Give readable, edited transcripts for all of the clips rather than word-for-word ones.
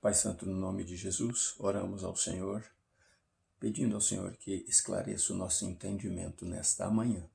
Pai Santo, no nome de Jesus, oramos ao Senhor, pedindo ao Senhor que esclareça o nosso entendimento nesta manhã.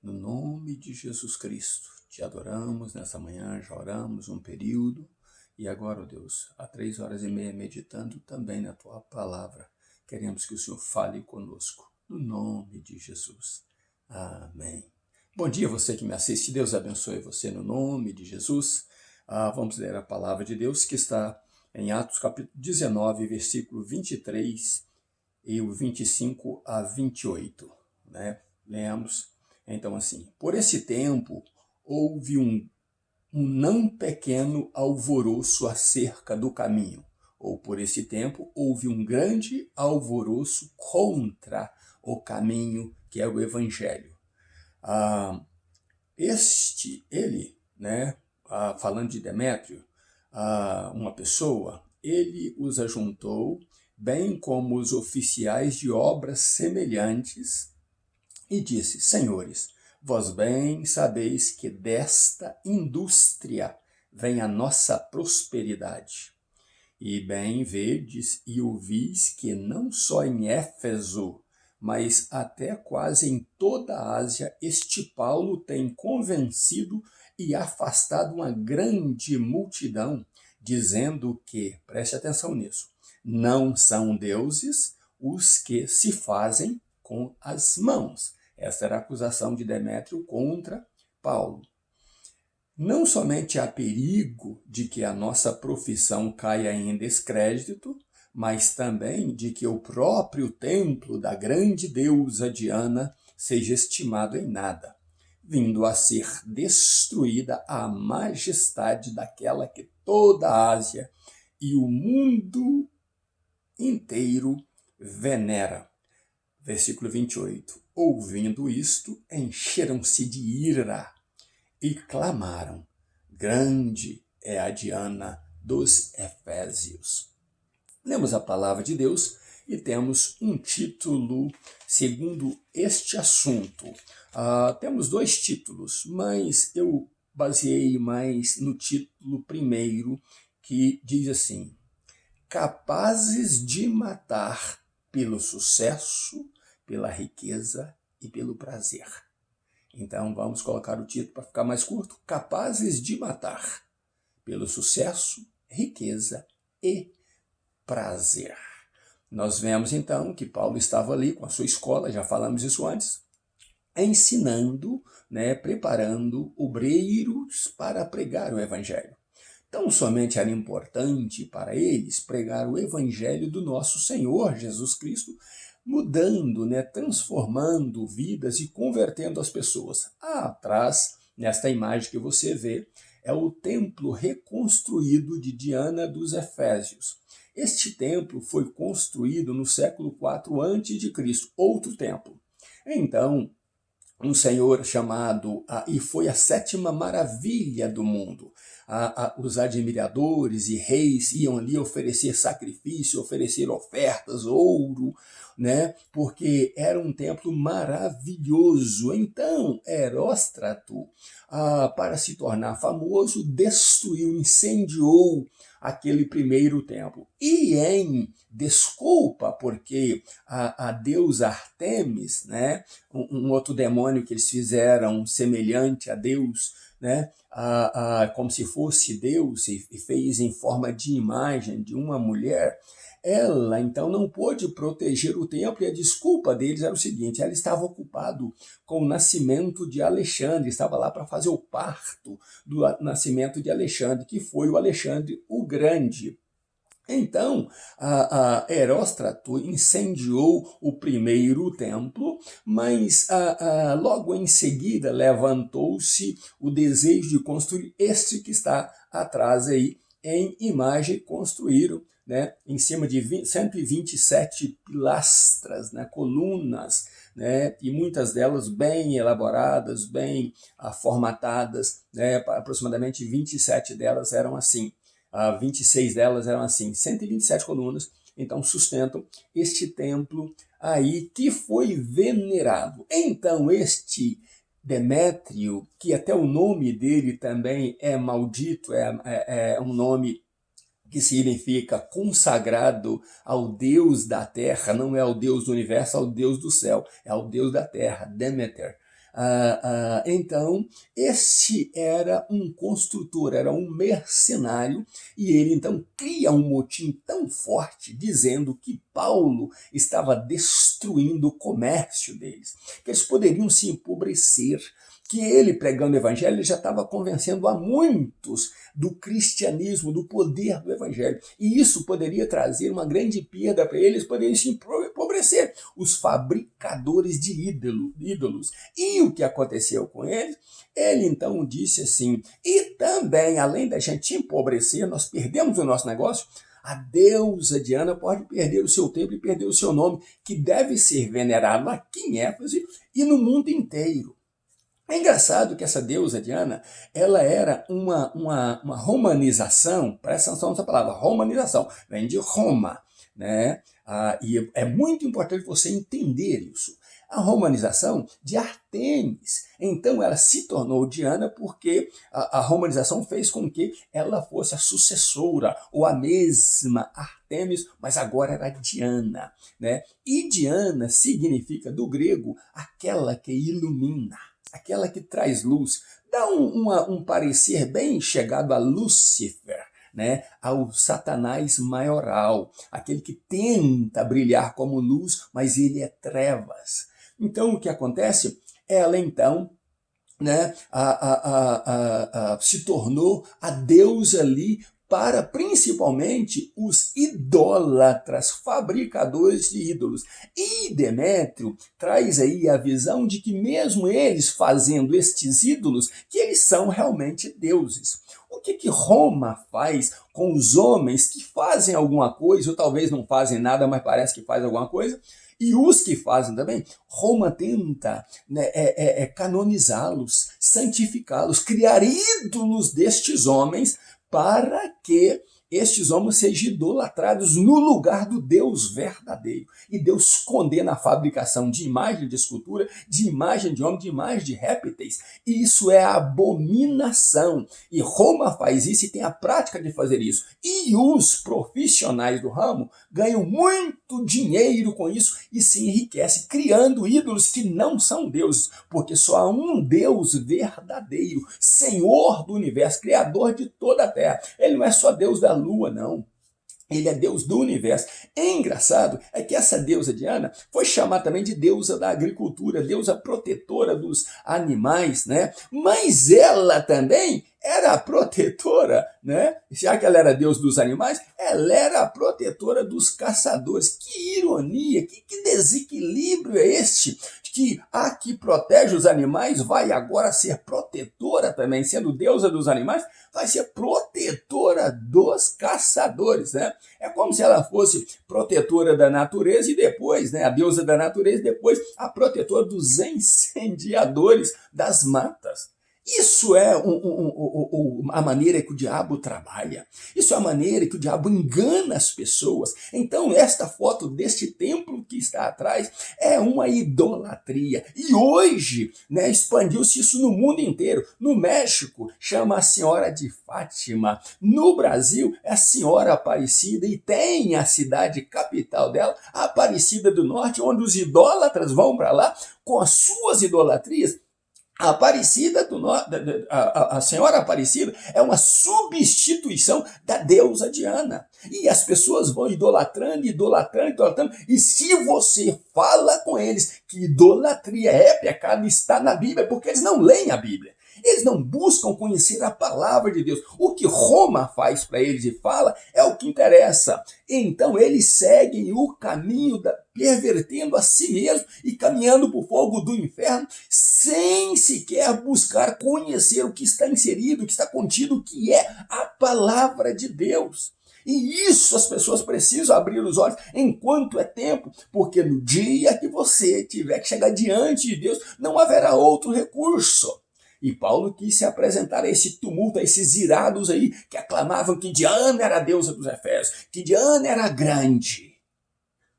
No nome de Jesus Cristo, te adoramos nesta manhã, já oramos um período, e agora, ó Deus, há 3h30 meditando também na Tua Palavra, queremos que o Senhor fale conosco, no nome de Jesus. Amém. Bom dia você que me assiste, Deus abençoe você no nome de Jesus. Vamos ler a Palavra de Deus que está em Atos capítulo 19, versículo 23 e o 25 a 28, né? Lemos, então assim, por esse tempo houve um não pequeno alvoroço acerca do caminho, ou por esse tempo houve um grande alvoroço contra o caminho, que é o Evangelho. Ele, né, falando de Demétrio, uma pessoa, ele os ajuntou, bem como os oficiais de obras semelhantes, e disse: Senhores, vós bem sabeis que desta indústria vem a nossa prosperidade. E bem vedes e ouvis que não só em Éfeso, mas até quase em toda a Ásia, este Paulo tem convencido e afastado uma grande multidão, dizendo que, preste atenção nisso, não são deuses os que se fazem com as mãos. Essa era a acusação de Demétrio contra Paulo. Não somente há perigo de que a nossa profissão caia em descrédito, mas também de que o próprio templo da grande deusa Diana seja estimado em nada, vindo a ser destruída a majestade daquela que toda a Ásia e o mundo inteiro venera. Versículo 28. Ouvindo isto, encheram-se de ira e clamaram: grande é a Diana dos Efésios. Lemos a palavra de Deus e temos um título segundo este assunto. Temos dois títulos, mas eu baseei mais no título primeiro, que diz assim: capazes de matar pelo sucesso, pela riqueza e pelo prazer. Então vamos colocar o título para ficar mais curto: capazes de matar pelo sucesso, riqueza e prazer. Nós vemos então que Paulo estava ali com a sua escola, já falamos isso antes, ensinando, né, preparando obreiros para pregar o evangelho. Tão somente era importante para eles pregar o evangelho do nosso Senhor Jesus Cristo, mudando, né, transformando vidas e convertendo as pessoas. Atrás, nesta imagem que você vê, é o templo reconstruído de Diana dos Efésios. Este templo foi construído no século IV a.C., outro templo. Então, um senhor chamado, e foi a 7ª maravilha do mundo. Os admiradores e reis iam ali oferecer sacrifício, oferecer ofertas, ouro, né? Porque era um templo maravilhoso. Então, Heróstrato, para se tornar famoso, destruiu, incendiou aquele primeiro templo. E em desculpa, porque a deusa Artemis, né, um outro demônio que eles fizeram semelhante a Deus, né, como se fosse Deus, e fez em forma de imagem de uma mulher, ela então não pôde proteger o templo, e a desculpa deles era o seguinte: ela estava ocupada com o nascimento de Alexandre, estava lá para fazer o parto do nascimento de Alexandre, que foi o Alexandre o Grande. Então, Heróstrato incendiou o primeiro templo, mas logo em seguida levantou-se o desejo de construir este que está atrás aí, em imagem. Construíram, né, em cima de 127 pilastras, né, colunas, né, e muitas delas bem elaboradas, bem formatadas, né, aproximadamente 27 delas eram assim. 26 delas eram assim, 127 colunas, então sustentam este templo aí que foi venerado. Então este Demétrio, que até o nome dele também é maldito, é um nome que significa consagrado ao Deus da terra, não é ao Deus do universo, é ao Deus do céu, é ao Deus da terra, Deméter. Então, esse era um construtor, era um mercenário, e ele então cria um motim tão forte, dizendo que Paulo estava destruindo o comércio deles, que eles poderiam se empobrecer, que ele, pregando o evangelho, ele já estava convencendo a muitos do cristianismo, do poder do evangelho. E isso poderia trazer uma grande perda para eles, poderiam se empobrecer, os fabricadores de ídolos. E o que aconteceu com eles? Ele então disse assim, e também, além da gente empobrecer, nós perdemos o nosso negócio, a deusa Diana pode perder o seu templo e perder o seu nome, que deve ser venerado aqui em Éfeso e no mundo inteiro. É engraçado que essa deusa Diana, ela era uma romanização, presta atenção nessa palavra, romanização, vem de Roma, né? E é muito importante você entender isso. A romanização de Artemis. Então ela se tornou Diana porque a romanização fez com que ela fosse a sucessora, ou a mesma Artemis, mas agora era Diana, né? E Diana significa, do grego, aquela que ilumina, aquela que traz luz, dá um parecer bem chegado a Lúcifer, né? Ao Satanás maioral, aquele que tenta brilhar como luz, mas ele é trevas. Então o que acontece? Ela então, né, se tornou a deusa ali para principalmente os idólatras, fabricadores de ídolos. E Demétrio traz aí a visão de que mesmo eles fazendo estes ídolos, que eles são realmente deuses. O que Roma faz com os homens que fazem alguma coisa, ou talvez não fazem nada, mas parece que faz alguma coisa? E os que fazem também, Roma tenta, né, canonizá-los, santificá-los, criar ídolos destes homens para que estes homens sejam idolatrados no lugar do Deus verdadeiro. E Deus condena a fabricação de imagem de escultura, de imagem de homem, de imagem de répteis. E isso é abominação. E Roma faz isso e tem a prática de fazer isso. E os profissionais do ramo ganham muito dinheiro com isso e se enriquecem, criando ídolos que não são deuses, porque só há um Deus verdadeiro, Senhor do universo, Criador de toda a terra. Ele não é só Deus da lua, não. Ele é Deus do universo. É engraçado é que essa deusa Diana foi chamada também de deusa da agricultura, deusa protetora dos animais, né? Mas ela também era a protetora, né? Já que ela era deusa dos animais, ela era a protetora dos caçadores. Que ironia, que desequilíbrio é este? Que a que protege os animais vai agora ser protetora também, sendo deusa dos animais, vai ser protetora dos caçadores, né? É como se ela fosse protetora da natureza e depois, né, a deusa da natureza, e depois a protetora dos incendiadores das matas. Isso é a maneira que o diabo trabalha. Isso é a maneira que o diabo engana as pessoas. Então, esta foto deste templo que está atrás é uma idolatria. E hoje, né, expandiu-se isso no mundo inteiro. No México, chama a Senhora de Fátima. No Brasil, é a Senhora Aparecida. E tem a cidade capital dela, a Aparecida do Norte, onde os idólatras vão para lá com as suas idolatrias. A Aparecida do Norte, a Senhora Aparecida é uma substituição da deusa Diana. E as pessoas vão idolatrando, idolatrando, idolatrando. E se você fala com eles que idolatria é pecado, está na Bíblia, porque eles não leem a Bíblia. Eles não buscam conhecer a palavra de Deus. O que Roma faz para eles e fala é o que interessa. Então eles seguem o caminho pervertendo a si mesmo e caminhando para o fogo do inferno sem sequer buscar conhecer o que está inserido, o que está contido, que é a palavra de Deus. E isso as pessoas precisam abrir os olhos enquanto é tempo, porque no dia que você tiver que chegar diante de Deus, não haverá outro recurso. E Paulo quis se apresentar a esse tumulto, a esses irados aí que aclamavam que Diana era a deusa dos Efésios, que Diana era grande.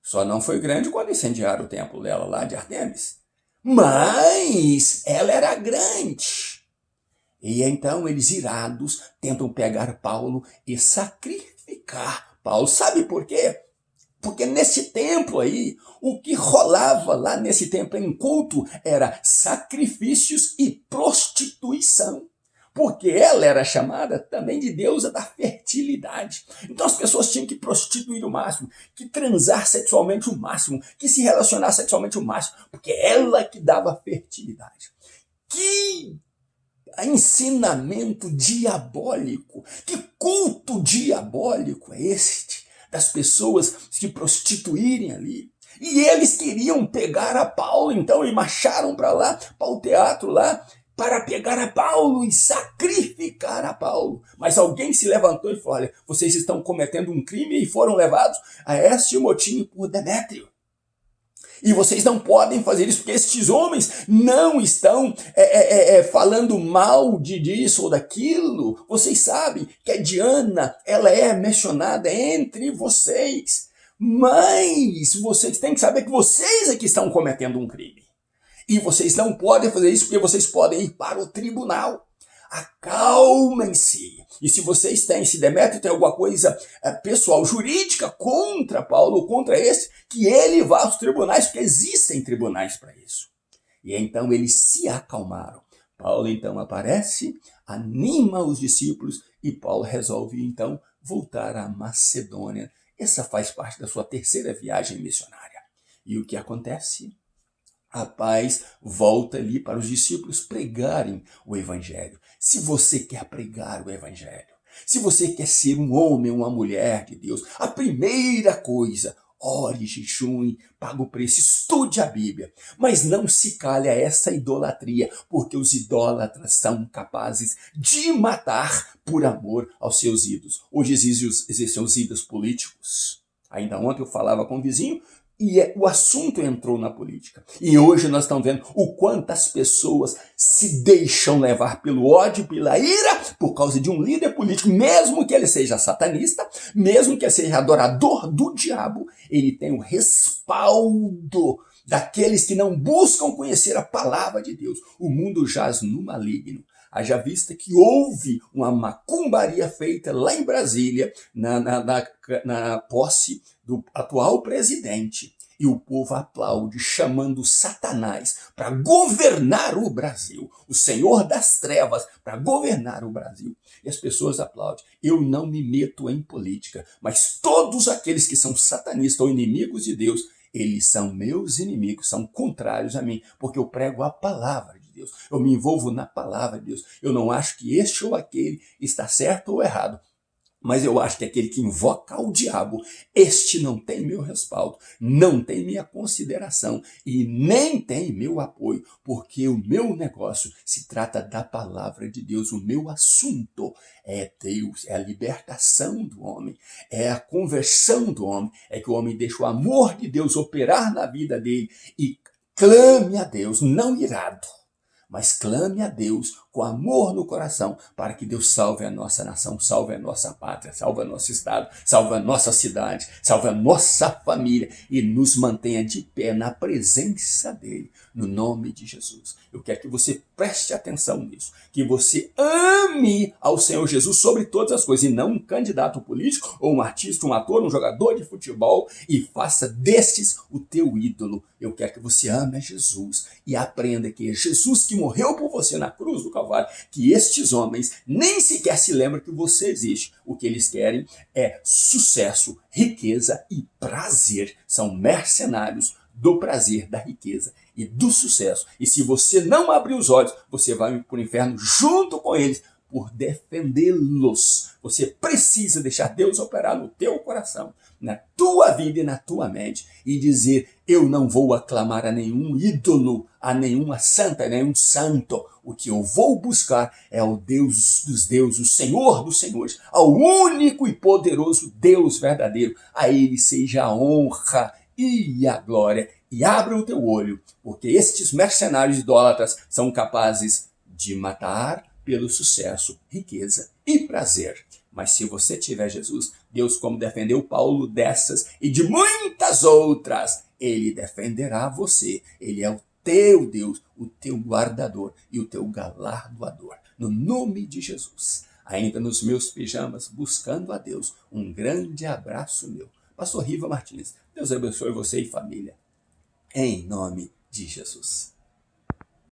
Só não foi grande quando incendiaram o templo dela lá de Artemis. Mas ela era grande. E então eles irados tentam pegar Paulo e sacrificar sacrificar Paulo. Sabe por quê? Porque nesse templo aí, o que rolava lá nesse templo em culto era sacrifícios e prostituição. Porque ela era chamada também de deusa da fertilidade. Então as pessoas tinham que prostituir o máximo, que transar sexualmente o máximo, que se relacionar sexualmente o máximo, porque ela que dava fertilidade. Que ensinamento diabólico, que culto diabólico é este? Das pessoas se prostituírem ali. E eles queriam pegar a Paulo, então, e marcharam para lá, para o teatro lá, para pegar a Paulo e sacrificar a Paulo. Mas alguém se levantou e falou, olha, vocês estão cometendo um crime e foram levados a este motim por Demétrio. E vocês não podem fazer isso, porque estes homens não estão falando mal disso ou daquilo. Vocês sabem que a Diana, ela é mencionada entre vocês. Mas vocês têm que saber que vocês é que estão cometendo um crime. E vocês não podem fazer isso porque vocês podem ir para o tribunal. Acalmem-se. E se vocês têm, se Demétrio tem alguma coisa pessoal, jurídica contra Paulo, ou contra esse, que ele vá aos tribunais, porque existem tribunais para isso. E então eles se acalmaram. Paulo então aparece, anima os discípulos e Paulo resolve então voltar à Macedônia. Essa faz parte da sua terceira viagem missionária. E o que acontece? A paz volta ali para os discípulos pregarem o evangelho. Se você quer pregar o evangelho, se você quer ser um homem ou uma mulher de Deus, a primeira coisa, ore, jejue, pague o preço, estude a Bíblia. Mas não se calhe a essa idolatria, porque os idólatras são capazes de matar por amor aos seus ídolos. Hoje existem os ídolos políticos. Ainda ontem eu falava com um vizinho, e o assunto entrou na política. E hoje nós estamos vendo o quanto as pessoas se deixam levar pelo ódio, pela ira, por causa de um líder político, mesmo que ele seja satanista, mesmo que ele seja adorador do diabo, ele tem o respaldo daqueles que não buscam conhecer a palavra de Deus. O mundo jaz no maligno. Haja vista que houve uma macumbaria feita lá em Brasília, na posse do atual presidente. E o povo aplaude, chamando Satanás para governar o Brasil. O Senhor das trevas para governar o Brasil. E as pessoas aplaudem. Eu não me meto em política, mas todos aqueles que são satanistas ou inimigos de Deus, eles são meus inimigos, são contrários a mim, porque eu prego a palavra de Deus. Eu me envolvo na palavra de Deus. Eu não acho que este ou aquele está certo ou errado. Mas eu acho que aquele que invoca o diabo, este não tem meu respaldo, não tem minha consideração e nem tem meu apoio, porque o meu negócio se trata da palavra de Deus. O meu assunto é Deus, é a libertação do homem, é a conversão do homem, é que o homem deixa o amor de Deus operar na vida dele e clame a Deus, não irado, mas clame a Deus com amor no coração, para que Deus salve a nossa nação, salve a nossa pátria, salve o nosso estado, salve a nossa cidade, salve a nossa família e nos mantenha de pé na presença dele, no nome de Jesus. Eu quero que você preste atenção nisso, que você ame ao Senhor Jesus sobre todas as coisas, e não um candidato político, ou um artista, um ator, um jogador de futebol, e faça destes o teu ídolo. Eu quero que você ame a Jesus e aprenda que é Jesus que morreu por você na cruz do Calvário, que estes homens nem sequer se lembram que você existe. O que eles querem é sucesso, riqueza e prazer. São mercenários do prazer, da riqueza e do sucesso. E se você não abrir os olhos, você vai para o inferno junto com eles por defendê-los. Você precisa deixar Deus operar no teu coração, na tua vida e na tua mente, e dizer: eu não vou aclamar a nenhum ídolo, a nenhuma santa, a nenhum santo. O que eu vou buscar é o Deus dos deuses, o Senhor dos senhores, ao único e poderoso Deus verdadeiro. A ele seja a honra e a glória. E abra o teu olho, porque estes mercenários idólatras são capazes de matar pelo sucesso, riqueza e prazer. Mas se você tiver Jesus, Deus, como defendeu Paulo dessas e de muitas outras, ele defenderá você. Ele é o teu Deus, o teu guardador e o teu galardoador. No nome de Jesus. ainda nos meus pijamas, buscando a Deus. Um grande abraço meu. Pastor Riva Martins. Deus abençoe você e família. Em nome de Jesus.